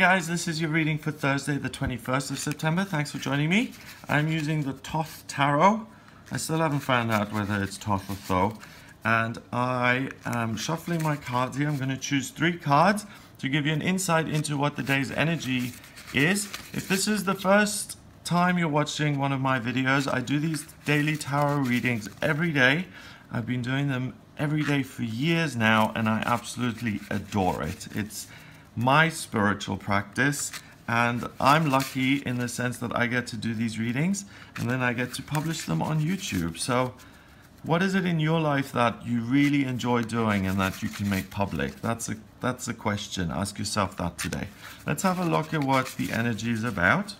Hi guys, this is your reading for Thursday the 21st of September. Thanks for joining me. I'm using the Thoth Tarot. I still haven't found out whether it's Thoth or Tho. And I am shuffling my cards here. I'm going to choose 3 cards to give you an insight into what the day's energy is. If this is the first time you're watching one of my videos, I do these daily tarot readings every day. I've been doing them every day for years now, and I absolutely adore it. It's my spiritual practice, and I'm lucky in the sense that I get to do these readings and then I get to publish them on YouTube. So what is it in your life that you really enjoy doing and that you can make public? That's a question. Ask yourself that today. Let's have a look at what the energy is about.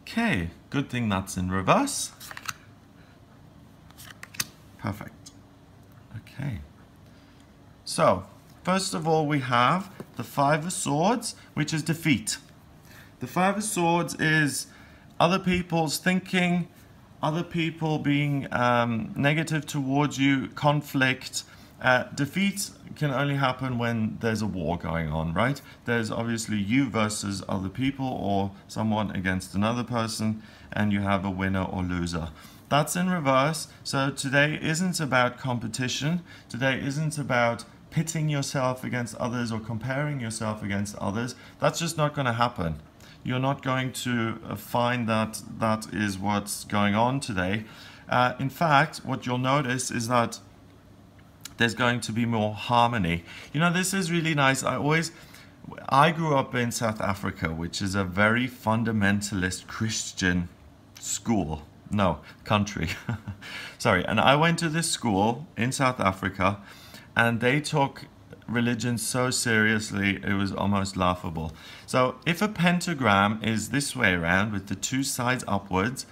Okay, good thing that's in reverse. Perfect. Okay. So, first of all, we have the 5 of Swords, which is defeat. The 5 of Swords is other people's thinking, other people being negative towards you, conflict. Defeat can only happen when there's a war going on, right? There's obviously you versus other people or someone against another person, and you have a winner or loser. That's in reverse. So today isn't about competition. Today isn't about pitting yourself against others or comparing yourself against others. That's just not going to happen. You're not going to find that that is what's going on today. In fact, what you'll notice is that there's going to be more harmony. You know, this is really nice. I grew up in South Africa, which is a very fundamentalist Christian country. Sorry, and I went to this school in South Africa, and they took religion so seriously it was almost laughable. So if a pentagram is this way around with the 2 sides upwards,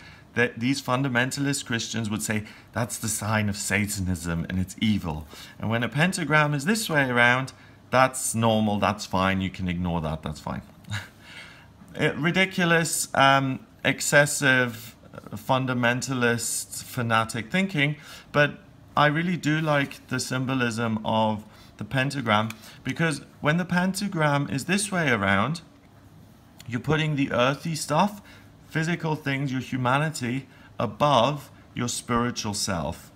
these fundamentalist Christians would say that's the sign of Satanism and it's evil. And when a pentagram is this way around, that's normal, that's fine, you can ignore that, that's fine. Ridiculous, excessive, fundamentalist, fanatic thinking, but I really do like the symbolism of the pentagram, because when the pentagram is this way around, you're putting the earthy stuff, physical things, your humanity, above your spiritual self.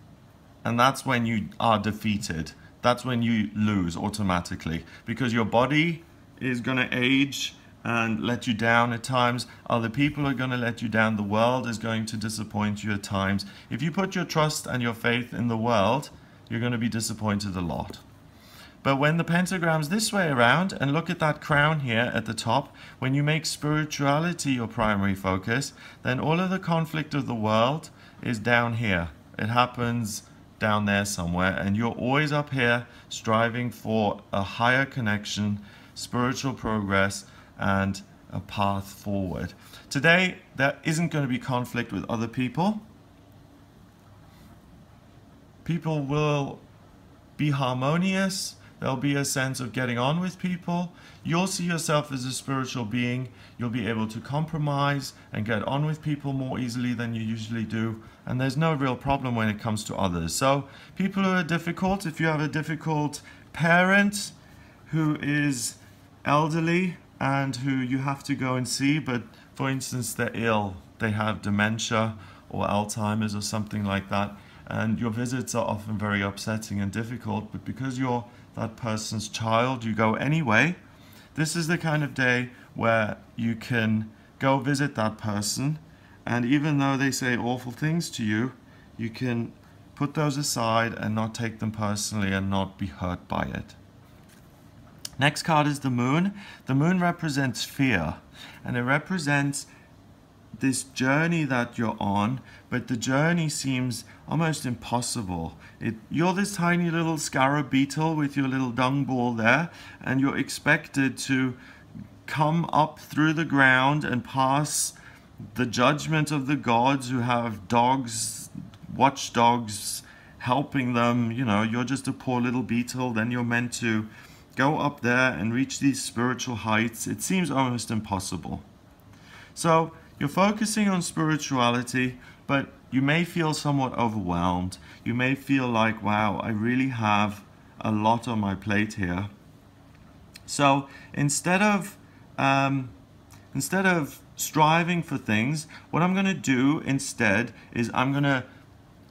And that's when you are defeated. That's when you lose automatically, because your body is going to age and let you down at times. Other people are going to let you down. The world is going to disappoint you at times. If you put your trust and your faith in the world, you're going to be disappointed a lot. But when the pentagram's this way around, and look at that crown here at the top, when you make spirituality your primary focus, then all of the conflict of the world is down here. It happens down there somewhere, and you're always up here striving for a higher connection, spiritual progress, and a path forward. Today, there isn't going to be conflict with other people. People will be harmonious. There'll be a sense of getting on with people. You'll see yourself as a spiritual being. You'll be able to compromise and get on with people more easily than you usually do. And there's no real problem when it comes to others. So people who are difficult, if you have a difficult parent who is elderly and who you have to go and see, but for instance they're ill, they have dementia or Alzheimer's or something like that, and your visits are often very upsetting and difficult, but because you're that person's child, you go anyway. This is the kind of day where you can go visit that person, and even though they say awful things to you, you can put those aside and not take them personally and not be hurt by it. Next card is the Moon. The Moon represents fear, and it represents this journey that you're on, but the journey seems almost impossible. You're this tiny little scarab beetle with your little dung ball there, and you're expected to come up through the ground and pass the judgment of the gods who have dogs, watchdogs, helping them. You know, you're just a poor little beetle, then you're meant to go up there and reach these spiritual heights. It seems almost impossible. So you're focusing on spirituality, but you may feel somewhat overwhelmed. You may feel like, wow, I really have a lot on my plate here. So instead of striving for things, what I'm going to do instead is I'm going to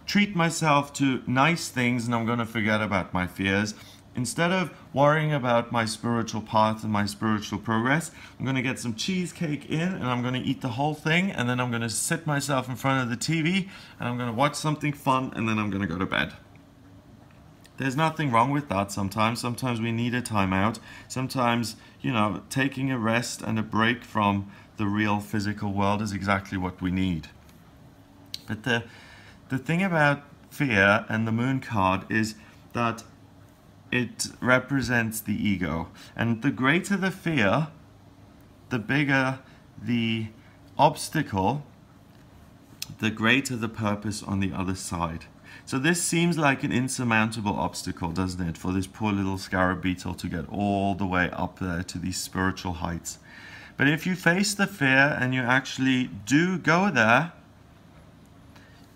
treat myself to nice things, and I'm going to forget about my fears. Instead of worrying about my spiritual path and my spiritual progress, I'm going to get some cheesecake in, and I'm going to eat the whole thing, and then I'm going to sit myself in front of the TV, and I'm going to watch something fun, and then I'm going to go to bed. There's nothing wrong with that sometimes. Sometimes we need a timeout. Sometimes, taking a rest and a break from the real physical world is exactly what we need. But the thing about fear and the moon card is that it represents the ego. And the greater the fear, the bigger the obstacle, the greater the purpose on the other side. So this seems like an insurmountable obstacle, doesn't it, for this poor little scarab beetle to get all the way up there to these spiritual heights. But if you face the fear and you actually do go there,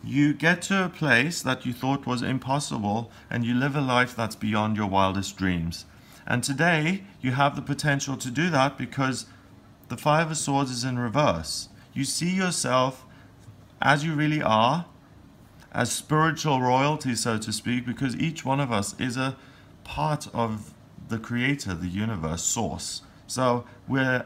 you get to a place that you thought was impossible, and you live a life that's beyond your wildest dreams. And today, you have the potential to do that because the Five of Swords is in reverse. You see yourself as you really are, as spiritual royalty, so to speak, because each one of us is a part of the creator, the universe, source. So we're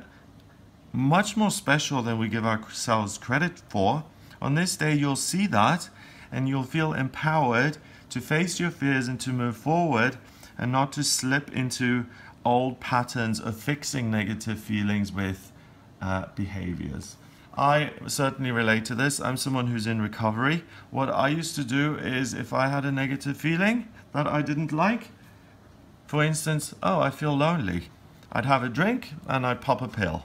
much more special than we give ourselves credit for. On this day, you'll see that, and you'll feel empowered to face your fears and to move forward, and not to slip into old patterns of fixing negative feelings with behaviors. I certainly relate to this. I'm someone who's in recovery. What I used to do is, if I had a negative feeling that I didn't like, for instance, I feel lonely, I'd have a drink and I'd pop a pill.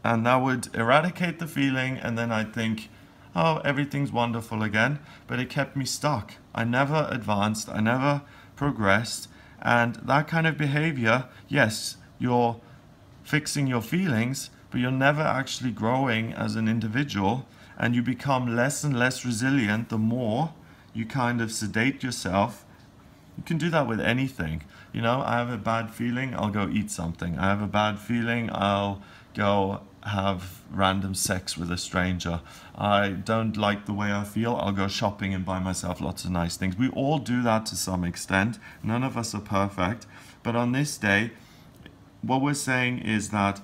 And that would eradicate the feeling, and then I'd think, everything's wonderful again. But it kept me stuck. I never advanced, I never progressed. And that kind of behavior, yes, you're fixing your feelings, but you're never actually growing as an individual, and you become less and less resilient the more you kind of sedate yourself. You can do that with anything. I have a bad feeling, I'll go eat something. I have a bad feeling, I'll go have random sex with a stranger. I don't like the way I feel, I'll go shopping and buy myself lots of nice things. We all do that to some extent. None of us are perfect. But on this day, what we're saying is that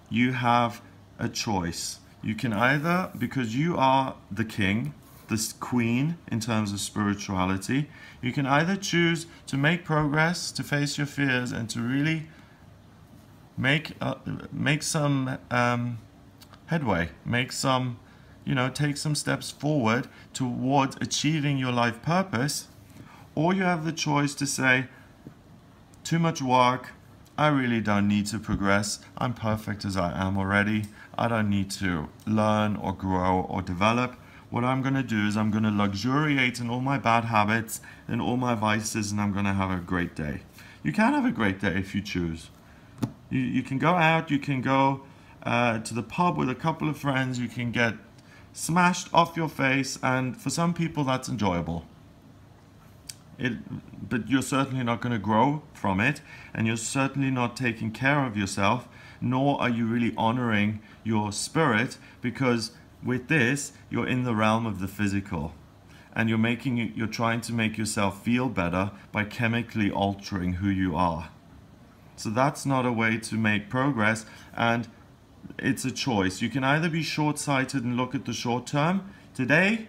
you have a choice. You can either, because you are the king, the queen in terms of spirituality, you can either choose to make progress, to face your fears, and to really make some headway, take some steps forward towards achieving your life purpose, or you have the choice to say, too much work, I really don't need to progress, I'm perfect as I am already, I don't need to learn or grow or develop. What I'm going to do is I'm going to luxuriate in all my bad habits and all my vices, and I'm going to have a great day. You can have a great day if you choose. You can go out, you can go to the pub with a couple of friends, you can get smashed off your face, and for some people that's enjoyable. But you're certainly not going to grow from it, and you're certainly not taking care of yourself, nor are you really honoring your spirit, because with this, you're in the realm of the physical, and you're trying to make yourself feel better by chemically altering who you are. So that's not a way to make progress, and it's a choice. You can either be short-sighted and look at the short term. Today,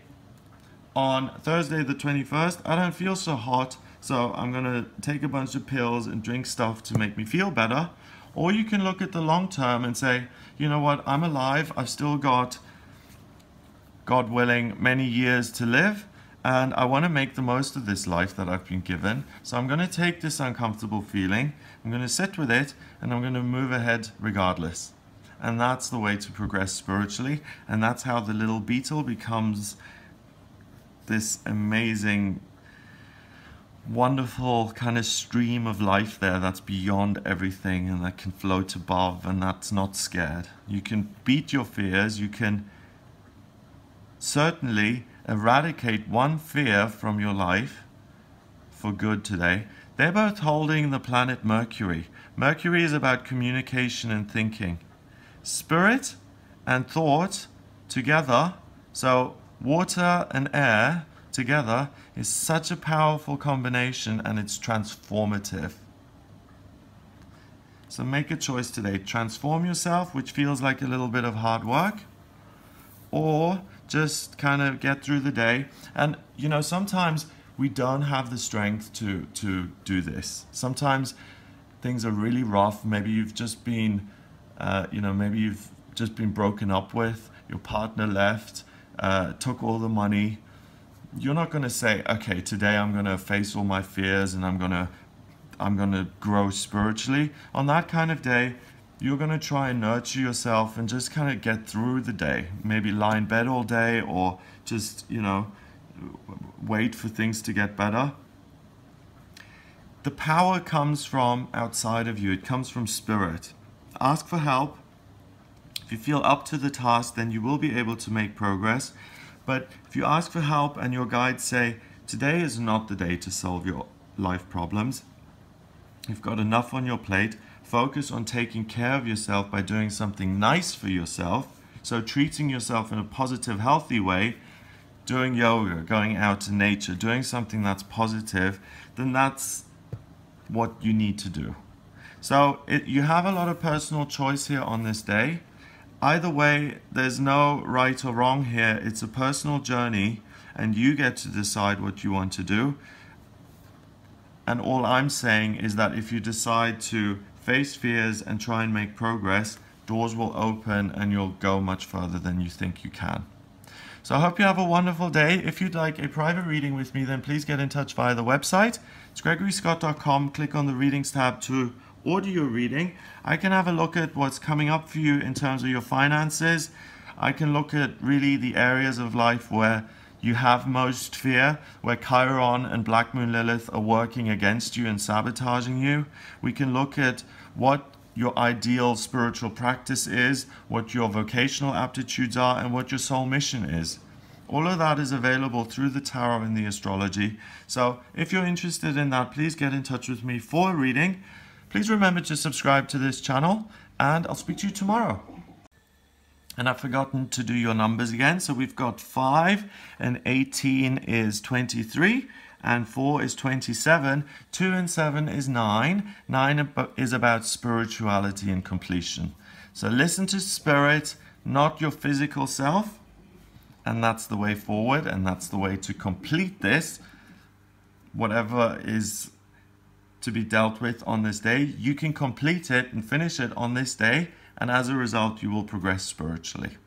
on Thursday the 21st, I don't feel so hot, so I'm going to take a bunch of pills and drink stuff to make me feel better. Or you can look at the long term and say, you know what, I'm alive, I've still got, God willing, many years to live, and I want to make the most of this life that I've been given. So I'm going to take this uncomfortable feeling, I'm going to sit with it, and I'm going to move ahead regardless. And that's the way to progress spiritually, and that's how the little beetle becomes this amazing, wonderful kind of stream of life there that's beyond everything and that can float above and that's not scared. You can beat your fears, you can certainly eradicate one fear from your life for good today. They're both holding the planet Mercury. Mercury is about communication and thinking. Spirit and thought together, so water and air together, is such a powerful combination, and it's transformative. So make a choice today. Transform yourself, which feels like a little bit of hard work, or just kind of get through the day. And you know, sometimes we don't have the strength to do this. Sometimes things are really rough. Maybe you've just been, maybe you've just been broken up with. Your partner left, took all the money. You're not going to say, okay, today I'm going to face all my fears and I'm going to grow spiritually. On that kind of day, you're going to try and nurture yourself and just kind of get through the day. Maybe lie in bed all day, or just, wait for things to get better. The power comes from outside of you. It comes from spirit. Ask for help. If you feel up to the task, then you will be able to make progress. But if you ask for help and your guides say, today is not the day to solve your life problems, you've got enough on your plate, focus on taking care of yourself by doing something nice for yourself, so treating yourself in a positive, healthy way, doing yoga, going out to nature, doing something that's positive, then that's what you need to do. So you have a lot of personal choice here on this day. Either way, there's no right or wrong here. It's a personal journey, and you get to decide what you want to do. And all I'm saying is that if you decide to face fears and try and make progress, doors will open and you'll go much further than you think you can. So I hope you have a wonderful day. If you'd like a private reading with me, then please get in touch via the website. It's gregoryscott.com. Click on the readings tab to order your reading. I can have a look at what's coming up for you in terms of your finances. I can look at really the areas of life where you have most fear, where Chiron and Black Moon Lilith are working against you and sabotaging you. We can look at what your ideal spiritual practice is, what your vocational aptitudes are, and what your soul mission is. All of that is available through the tarot and the astrology. So if you're interested in that, please get in touch with me for a reading. Please remember to subscribe to this channel, and I'll speak to you tomorrow. And I've forgotten to do your numbers again. So we've got 5 and 18 is 23, and 4 is 27. 2 and 7 is 9. 9 is about spirituality and completion. So listen to spirit, not your physical self. And that's the way forward, and that's the way to complete this. Whatever is to be dealt with on this day, you can complete it and finish it on this day, and as a result you will progress spiritually.